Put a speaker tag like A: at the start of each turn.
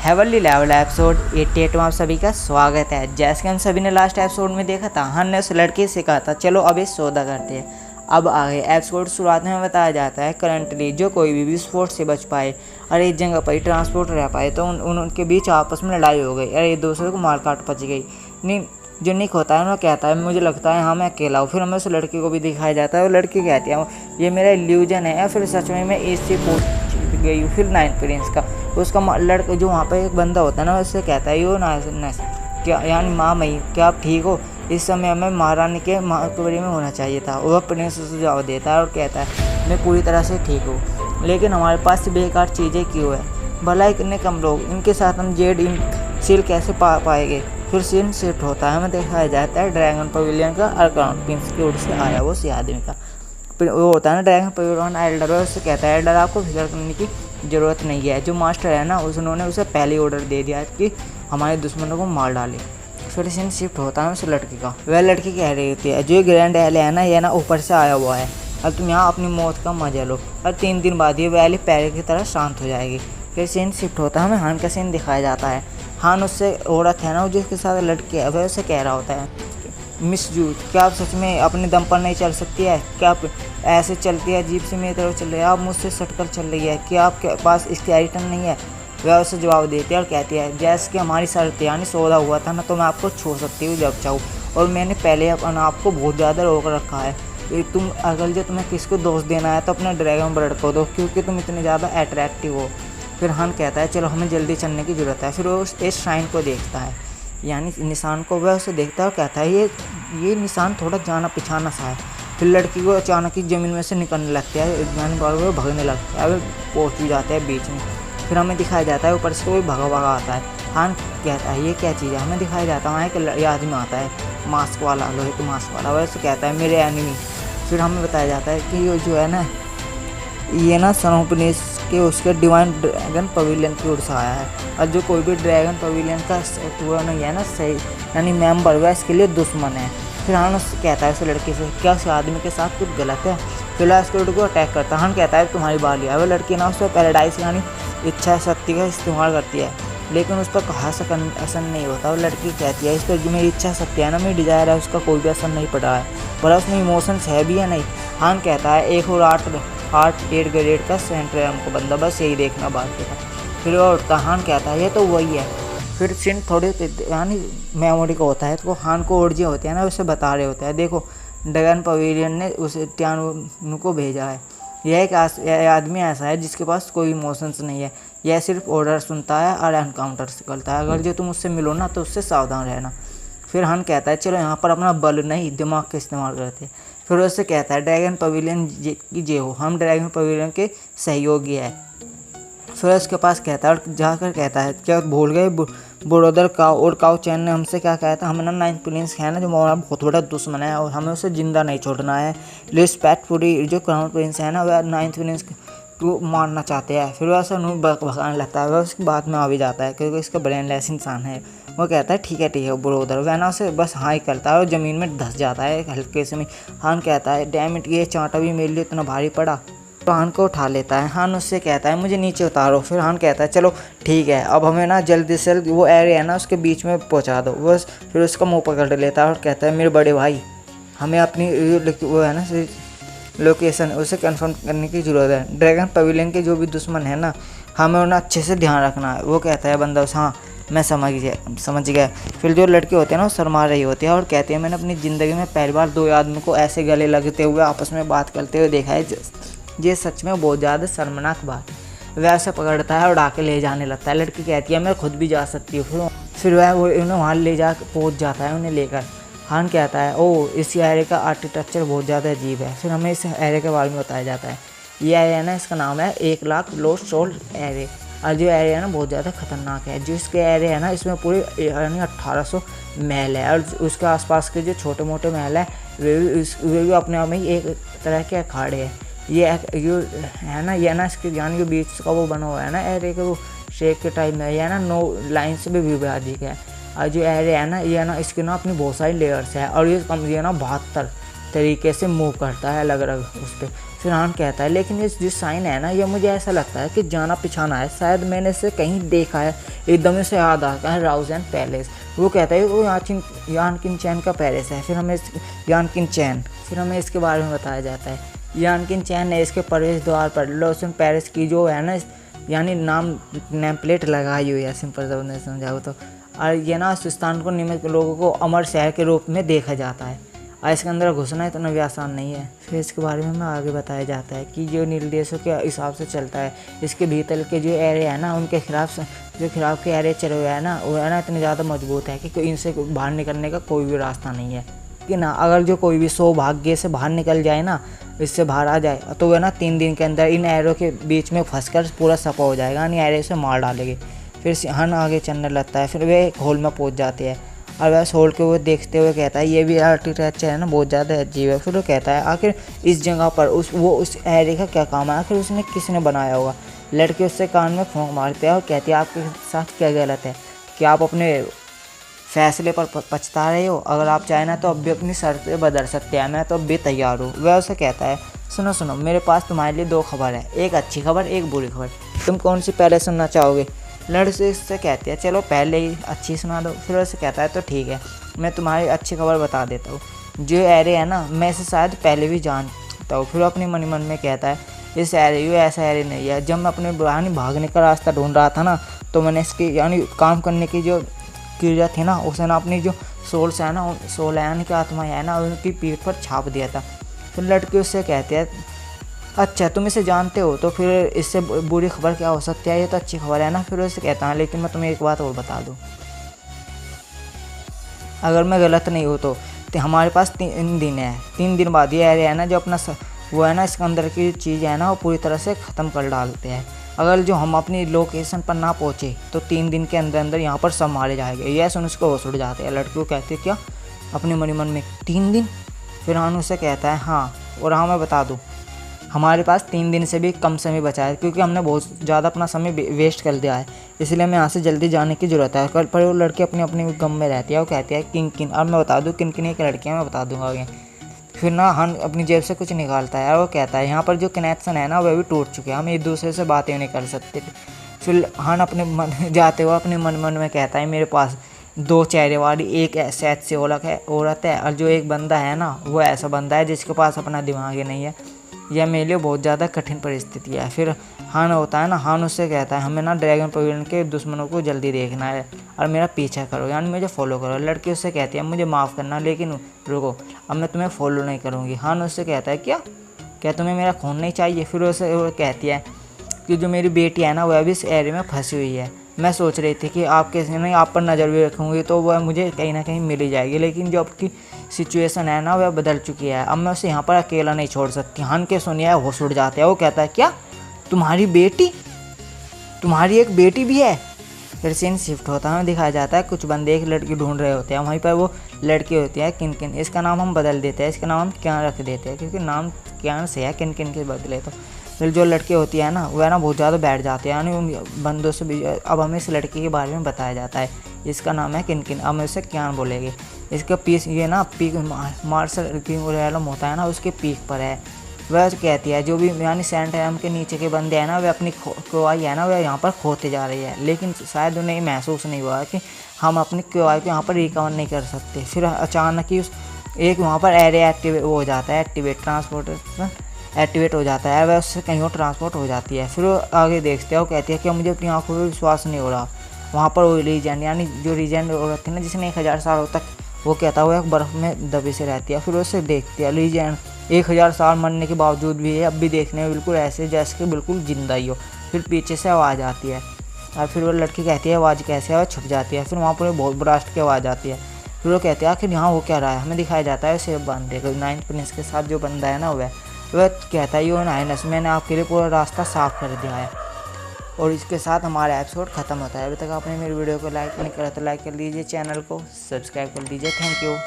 A: Heavenly level episode 88 में आप सभी का स्वागत है। जैसे कि हम सभी ने लास्ट एपिसोड में देखा था, हन ने उस लड़के से कहा था चलो अब इस सौदा करते हैं। अब आगे एपिसोड शुरुआत में बताया जाता है करंटली जो कोई भी विस्फोट से बच पाए और एक जगह पर ही ट्रांसपोर्ट रह पाए तो उनके बीच आपस में लड़ाई हो गई और एक दूसरे को मार काट पच गई। जो निक होता है वो कहता है मुझे लगता है हाँ मैं अकेला हूँ। फिर हमें उस लड़की को भी दिखाया जाता है और लड़की कहती है ये मेरा इल्यूजन है या फिर सच में मैं इससे पहुँच गई हूँ। फिर नाइन्थ प्रिंस का उसका लड़का जो वहाँ पर एक बंदा होता है ना उससे कहता है यो ना क्या यानी माँ मई क्या आप ठीक हो? इस समय हमें महारानी के मकबरे में होना चाहिए था। वह प्रिंस सुझाव देता है और कहता है मैं पूरी तरह से ठीक हूँ लेकिन हमारे पास बेकार चीज़ें क्यों है? भला इतने कम लोग, इनके साथ हम जेड इन सील कैसे पाएंगे? फिर सीन शिफ्ट होता है, हमें दिखाया जाता है ड्रैगन पवेलियन का अकाउंट प्रिंस की ओर से आया वो सी आदमी का वो होता है ना ड्रैगन पवेलियन एल्डर। उससे कहता है एल्डर आपको फिक्र करने की ज़रूरत नहीं है। जो मास्टर है ना उन्होंने उसे पहले ऑर्डर दे दिया कि हमारे दुश्मनों को मार डाले। फिर सीन शिफ्ट होता है उस लड़की का। वह लड़की कह रही होती है जो ग्रैंड एल है ना ये ना ऊपर से आया हुआ है, अब तुम यहाँ अपनी मौत का मजा लो और 3 दिन बाद ये वैली पहले की तरह शांत हो जाएगी। फिर सीन शिफ्ट होता है, हमें हान का सीन दिखाया जाता है। हान उससे औरत है ना जिसके साथ लड़की है वह उसे कह रहा होता है मिस जू क्या आप सच में अपने दम पर नहीं चल सकती है? क्या आप ऐसे चलती है जीप से मेरी तरफ चल रही है? आप मुझसे सटकर चल रही है, क्या आपके पास स्केलेटन नहीं है? वह उसे जवाब देती है और कहती है जैसे कि हमारी शर्त यानी सौदा हुआ था ना तो मैं आपको छू सकती हूँ जब चाहूँ और मैंने पहले अपने आपको बहुत ज़्यादा रोक रखा है। तुम अगर जो तुम्हें किसको दोस्त देना है तो अपने ड्रैगन ब्लड को दो क्योंकि तुम इतने ज़्यादा अट्रैक्टिव हो। फिर हन कहता है चलो हमें जल्दी चलने की ज़रूरत है। फिर वो इस श्राइन को देखता है यानी निशान को, वह उसे देखता है और कहता है ये निशान थोड़ा जाना पिछाना सा है। फिर लड़की को अचानक ही ज़मीन में से निकलने लगती है, यानी वो भगने लगता है, वे पहुँच भी जाते हैं बीच में। फिर हमें दिखाया जाता है ऊपर से कोई भगा आता है। हान कहता है ये क्या चीज़ है? हमें दिखाया जाता है कि ये आदमी आता है मास्क वाला, लोहे के मास्क वाला, वैसे कहता है मेरे एनिमी। फिर हमें बताया जाता है कि ये जो है ना ये ना सनोपनीस के उसके डिवाइन ड्रैगन पवेलियन की ओर से आया है और जो कोई भी ड्रैगन पवेलियन का वो नहीं है ना सही यानी मेंबर वह इसके लिए दुश्मन है। फिर हान उससे कहता है उस लड़के से क्या उस आदमी के साथ कुछ गलत है? फिर उसके को अटैक करता है। हान कहता है तुम्हारी बाली है। वह लड़की ना उस पर पैराडाइज यानी इच्छा शक्ति का इस्तेमाल करती है लेकिन उस पर खास असर नहीं होता। वो लड़की कहती है इस पर जो मेरी इच्छा शक्ति है ना मेरी डिज़ायर है उसका कोई भी असर नहीं पड़ रहा है, पर उसमें इमोशंस है भी या नहीं? हान कहता है 1 और 8 ग्रेड का सेंटर है हमको बंदा, बस यही देखना बाकी था। फिर वो उठता हान कहता है ये तो वही है। फिर सीन थोड़े यानी मेमोरी का होता है तो हान को और जो होते हैं ना उसे बता रहे होते हैं देखो ड्रैगन पवेलियन ने उस ट्यानु को भेजा है। यह एक आदमी ऐसा है जिसके पास कोई इमोशंस नहीं है, यह सिर्फ ऑर्डर सुनता है और एनकाउंटर से करता है। अगर जो तुम उससे मिलो ना तो उससे सावधान रहना। फिर हन कहता है चलो यहाँ पर अपना बल नहीं दिमाग का इस्तेमाल करते। फिर उससे कहता है ड्रैगन पवेलियन की जे हो, हम ड्रैगन पवेलियन के सहयोगी है। फिर उसके पास कहता है और जाकर कहता है क्या भूल गए बुरोदर काउ और काउ चैन ने हमसे क्या कहा था? हमें ना 9th प्रिंस है ना जो हमारा बहुत बड़ा दुश्मन है और हमें उसे जिंदा नहीं छोड़ना है। रिस्पेक्टफुली जो क्राउन प्रिंस है ना वह 9th प्रिंस को मारना चाहते हैं। फिर वह ऐसा भगाने लगता है, वह उसके बाद में आ भी जाता है क्योंकि इसका ब्रेनलेस इंसान है। वो कहता है ठीक है ब्रोदर। वह ना उसे बस हाँ ही करता है और ज़मीन में धंस जाता है हल्के से में। हान कहता है डैम इट ये चांटा भी मेरे लिए इतना भारी पड़ा। तो हान को उठा लेता है। हान उससे कहता है मुझे नीचे उतारो। फिर हान कहता है चलो ठीक है अब हमें ना जल्दी से वो एरिया है ना उसके बीच में पहुंचा दो। वो फिर उसका मुंह पकड़ लेता है और कहता है मेरे बड़े भाई हमें अपनी वो है ना लोकेशन उसे कंफर्म करने की ज़रूरत है। ड्रैगन पवेलियन के जो भी दुश्मन है ना हमें उन्हें अच्छे से ध्यान रखना है। वो कहता है बंदा हाँ मैं समझ गया। फिर जो लड़के होते हैं ना वो शर्मा रही होती है और कहते हैं मैंने अपनी ज़िंदगी में पहली बार 2 आदमी को ऐसे गले लगते हुए आपस में बात करते हुए देखा है, ये सच में बहुत ज़्यादा शर्मनाक बात है। वह उसे पकड़ता है और उड़ा के ले जाने लगता है। लड़की कहती है मैं खुद भी जा सकती हूँ। फिर वह उन्हें वहाँ ले जा पहुँच जाता है उन्हें लेकर। हान कहता है ओह इस एरिया का आर्किटेक्चर बहुत ज़्यादा अजीब है। फिर हमें इस एरिया के बारे में बताया जाता है ये एरिया ना इसका नाम है 1 लाख लोस्ट सोल एरिया और जो एरिया है ना बहुत ज़्यादा खतरनाक है। जो इसके एरिया है ना इसमें पूरे यानी 1800 महल है और उसके आसपास के जो छोटे मोटे महल है वे भी अपने आप में ही एक तरह के अखाड़े हैं। ये है ना ये ना इसके यानी कि बीच का वो बना हुआ है ना एरिया के वो शेप के टाइप में है ना 9 लाइन से भी विभाजित है। और जो एरिया है ना ये ना इसके ना अपनी बहुत सारी लेयर्स है और ये ना 72 तरीके से मूव करता है अलग अलग उस पर। फिर हान कहता है लेकिन ये जो साइन है ना ये मुझे ऐसा लगता है कि जाना पिछाना है, शायद मैंने इसे कहीं देखा है एकदम से याद आता है राउज़ेन पैलेस। वो कहता है वो यानकिन चैन का पैलेस है। फिर हमें इसके बारे में बताया जाता है। यानकिन चैन ने इसके प्रवेश द्वार पर लॉसन पैलेस की जो है ना यानी नेम प्लेट लगाई हुई है, सिंपल शब्द में समझाओ तो। और ये ना उस स्थान को नियमित लोगों को अमर शहर के रूप में देखा जाता है और इसके अंदर घुसना इतना भी आसान नहीं है। फिर इसके बारे में हमें आगे बताया जाता है कि जो निर्देशों के हिसाब से चलता है। इसके भीतर के जो एरिया है ना उनके खिलाफ के एरिया चले हुए हैं ना वो है ना इतने ज़्यादा मजबूत है कि इनसे बाहर निकलने का कोई भी रास्ता नहीं है कि ना अगर जो कोई भी सौभाग्य से बाहर निकल जाए ना, इससे बाहर आ जाए तो वह ना 3 दिन के अंदर इन एरो के बीच में फंसकर पूरा सफा हो जाएगा, यानी एरो से मार डालेंगे। फिर हन आगे चलने लगता है। फिर वे एक हॉल में पहुंच जाते हैं और वह हॉल के वो देखते हुए कहता है ये भी आर्किटेक्चर है ना बहुत ज़्यादा अजीब है। फिर वो कहता है आखिर इस जगह पर उस एरिया का क्या काम है, आखिर उसने किसने बनाया होगा। लड़के उससे कान में फूंक मारते हैं और कहती है आपके साथ क्या गलत है, कि आप अपने फैसले पर पछता रहे हो, अगर आप चाहें ना तो अब भी अपनी शर्तें बदल सकते हैं, मैं तो अब भी तैयार हूँ। वह उसे कहता है सुनो मेरे पास तुम्हारे लिए 2 खबर है, एक अच्छी खबर एक बुरी खबर, तुम कौन सी पहले सुनना चाहोगे। लड़के उससे कहती है चलो पहले ही अच्छी सुना दो। फिर उसे कहता है तो ठीक है मैं तुम्हारी अच्छी खबर बता देता हूँ, जो एरिया है ना मैं इसे शायद पहले भी जानता हूँ। फिर अपने मन में कहता है इस एरिया ऐसा एरिया नहीं है। जब मैं अपने भागने का रास्ता ढूंढ रहा था ना तो मैंने इसकी यानी काम करने की जो क्रिया थी ना उसे ना अपनी जो सोल यानी कि आत्मा है ना उनकी पीठ पर छाप दिया था। फिर लड़के उससे कहते हैं अच्छा तुम इसे जानते हो तो फिर इससे बुरी खबर क्या हो सकती है, ये तो अच्छी खबर है ना। फिर उससे कहता है लेकिन मैं तुम्हें एक बात और बता दूं, अगर मैं गलत नहीं हूँ तो हमारे पास 3 दिन है। 3 दिन बाद ये एरिया है ना जो अपना वो है ना इसके अंदर की चीज़ है ना वो पूरी तरह से ख़त्म कर डालते हैं। अगर जो हम अपनी लोकेशन पर ना पहुँचे तो 3 दिन के अंदर यहाँ पर सब मारे जाएंगे। यह सुन उसको होश उड़ जाते हैं। लड़की को कहते क्या अपने मन में 3 दिन। फिर हान उससे कहता है हाँ, और हाँ मैं बता दूँ हमारे पास 3 दिन से भी कम समय बचा है क्योंकि हमने बहुत ज़्यादा अपना समय वेस्ट कर दिया है, इसलिए हमें यहाँ से जल्दी जाने की ज़रूरत है। पर वो लड़की अपने गम में रहती है। वो कहती है किन और मैं बता दूँ किन एक लड़की है, मैं बता दूँगा आगे। फिर ना हन अपनी जेब से कुछ निकालता है और वो कहता है यहाँ पर जो कनेक्शन है ना वह भी टूट चुके हैं, हम एक दूसरे से बातें नहीं कर सकते। फिर हन अपने मन जाते हुए अपने मन में कहता है मेरे पास 2 चेहरे वाली एक ऐसी से औरत है और जो एक बंदा है ना वो ऐसा बंदा है जिसके पास अपना दिमाग ही नहीं है। यह मेरे लिए बहुत ज़्यादा कठिन परिस्थिति है। फिर हान होता है ना, हान उससे कहता है हमें ना ड्रैगन पवेलियन के दुश्मनों को जल्दी देखना है और मेरा पीछा करो, यानी मुझे फॉलो करो। लड़की उससे कहती है मुझे माफ़ करना लेकिन रुको अब मैं तुम्हें फॉलो नहीं करूँगी। हान उससे कहता है क्या तुम्हें मेरा खून नहीं चाहिए। फिर उसे वो कहती है कि जो मेरी बेटी है ना वह भी इस एरिया में फंसी हुई है, मैं सोच रही थी कि आप पर नज़र भी रखूँगी तो वह मुझे कहीं ना कहीं मिल ही जाएगी, लेकिन जो आपकी सिचुएशन है ना वह बदल चुकी है, अब मैं उसे यहाँ पर अकेला नहीं छोड़ सकती। हन के सुनिए होश उड़ जाते हैं। वो कहता है क्या तुम्हारी एक बेटी भी है। फिर सीन शिफ्ट होता है, दिखाया जाता है कुछ बंदे एक लड़की ढूंढ रहे होते हैं, वहीं पर वो लड़की होती है किन। इसका नाम हम बदल देते हैं, इसका नाम हम क्या रख देते हैं क्योंकि नाम क्या से है किन के बदले। तो फिर जो लड़की होती है ना वह ना बहुत ज़्यादा बैठ जाती है, यानी उन बंदों से भी। अब हमें इस लड़की के बारे में बताया जाता है, इसका नाम है किन। अब मैं उसे क्या बोलेंगे। इसका पीस ये ना पीक मार्शल किंग रैलम होता है ना उसके पीक पर है। वह कहती है जो भी यानी सेंट एम के नीचे के बंदे हैं ना वे अपनी क्वाई है ना वह यहाँ पर खोते जा रही है, लेकिन शायद उन्हें महसूस नहीं हुआ कि हम अपनी क्वाई को यहाँ पर रिकवर नहीं कर सकते। फिर अचानक ही एक वहाँ पर एरिया एक्टिवेट हो जाता है, ट्रांसपोर्टेशन एक्टिवेट हो जाता है, वह उससे कहीं और ट्रांसपोर्ट हो जाती है। फिर वो आगे देखते हैं, वो कहती है कि मुझे अपनी आंखों पर विश्वास नहीं हो रहा। वहाँ पर वो रीजेंट यानी जो रीजेंट औरत थी ना जिसने 1000 सालों तक वो कहता है वो एक बर्फ़ में दबी से रहती है। फिर उससे देखती है रीजेंट 1000 साल मरने के बावजूद भी है अब भी देखने में बिल्कुल ऐसे जैसे कि बिल्कुल जिंदा ही हो। फिर पीछे से आवाज़ आती है और फिर वो लड़की कहती है आवाज़ कैसे है, वह छुप जाती है। फिर वहाँ पर बहुत ब्रास्ट की आवाज़ आती है। फिर वो कहते हैं आखिर यहाँ वो क्या रहा है, हमें दिखाया जाता है उसे बंदे को 9th प्रिंस के साथ जो बंदा है ना वह कहता है योर हाइनेस मैंने आपके लिए पूरा रास्ता साफ़ कर दिया है। और इसके साथ हमारा एपिसोड ख़त्म होता है। अभी तक आपने मेरी वीडियो को लाइक नहीं करा तो लाइक कर लीजिए, चैनल को सब्सक्राइब कर लीजिए। Thank you.